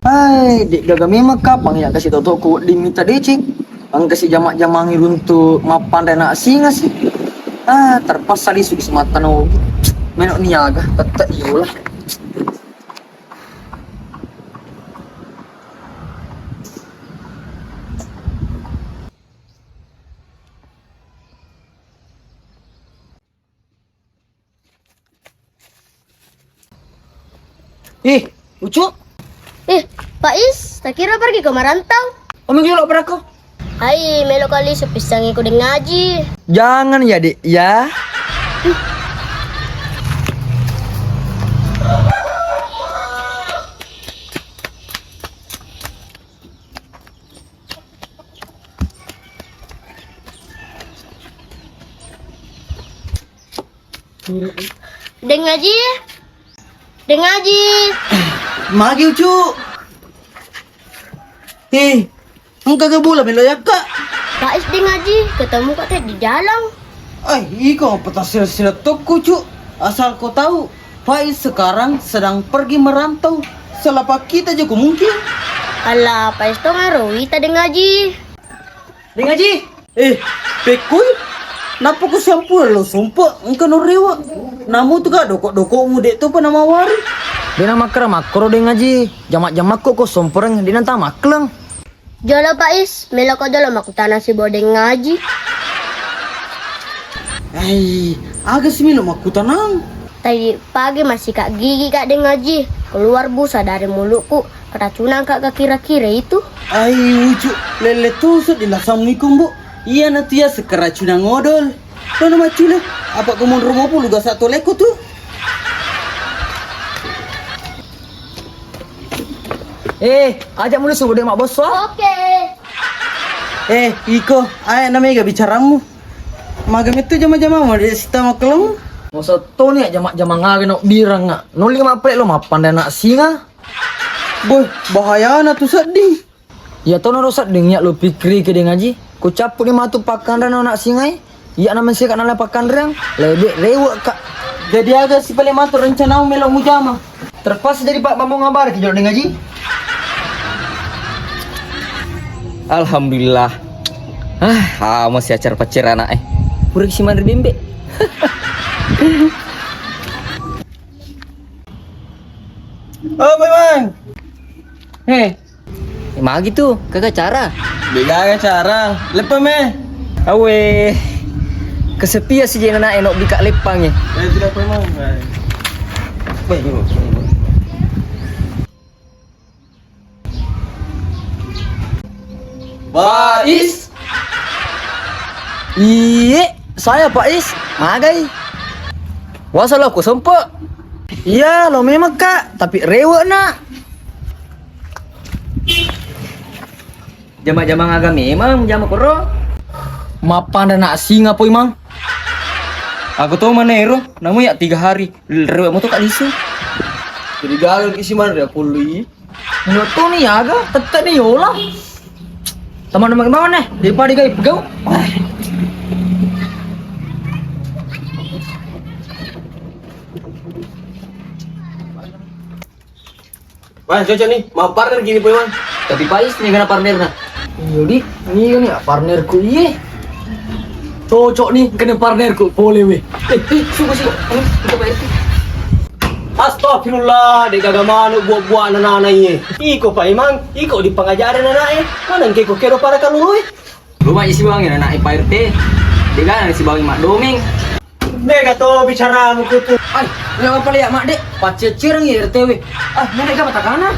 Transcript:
Hai, dik gaga memang kapang ya kasih tau ku diminta decik. Ang kasih jamak-jamangi untuk mapan dan nak singa sih. Terpaksa disuk semata no. Menok niaga, tetap iyalah. Lucu. Pak Is, tak kira pergi ke merantau. Omong gila berako. Hai, melo kali sepisang ikut ngaji. Jangan ya, Dik, ya. Deng ngaji. Deng ngaji. Magi ucu. Engkau ke bola melo ya kak. Pak Is deng ngaji, ketemu kak teh di jalan. Iko petas silat toko cu. Asal kau tahu, Faiz sekarang sedang pergi merantau. Selapa kita juga mungkin. Alah, Pak Is tuh ngarui tak deng ngaji. Deng ngaji. Pekuy. Napa ku siampu lo sumpah engkau norewa. Namu tu gak doko mude tu pa nama wari. Dia nama kera makro deng ngaji. Jamak-jamak kok somporeng di nanta makleng. Jolo Pak Is, melo kau jolo maku tanah si bodeng ngaji. Agak sih milo maku tenang. Tadi pagi masih kak gigi kak deng ngaji. Keluar busa dari mulutku. Keracunan kak kira-kira itu. Ucu, lele tusuk di assalamualaikum bu. Iya nanti ya sekeracunan ngodol. Kau nama cule, apa kau mau rumah pun lugas satu leko tuh? Ajak mulu subuh deh mak bos wah. Oke. Iko, ayah namanya gak bicaramu. Magam itu jama-jama mau di sita maklum. Masa tuh nih jama-jama ngagi nok birang nggak. Nuli ngapre lo mapan dan nak singa. Boy, bahaya na tuh sedih. Ya tuh noro sedih ya lo pikri ke dia ngaji. Ku capu di matu pakan dan nak singai. Ya nama sih kan ala pakan rang. Lebih rewak kak. Jadi agak si paling matu rencana melok mujama. Terpas dari Pak Bambang ngabar ke jodoh ngaji. Alhamdulillah. Masih acar pacar anak Purik si mandri bimbe. Bang. Emang gitu, kagak cara. Bega cara. Lepa me. Awe. Kesepian si jena anak enok bika lepang ya. Tidak memang. Pak Is. Iye, saya Pak Is, magai. Wasalah aku sempat. Iya, lo memang kak, tapi rewek nak. Jama-jama agak memang, jama koro. Mapan dan nak singa po imang. Aku tahu mana ero, namun ya 3 hari. Rewek mo to kak lisu. Jadi gagal isi mana dia pulih. Menurut tuh nih aga, tetep nih yola. Teman-teman gimana nih? Daripada gaya pegau. Mas, cocok nih, mau partner gini po man. Tapi Pak Is nih kena partner nah. Yudi, ini kan ya partnerku iye. Cocok nih kena partnerku, boleh weh. Suka sih. Kita Pak Is. Astagfirullah, dek kagak manuk buat-buat anak-anak ini. Iko Pak Imang, iko di pengajaran anak mana keko kero para kalulu Rumah isi bangin anak Pak RT. Dia kan si bangin mak doming. Dek kata bicara muku tuh. Ay, apa lihat mak dek? Pacet cireng ya RTW. Nenek gak mata kana.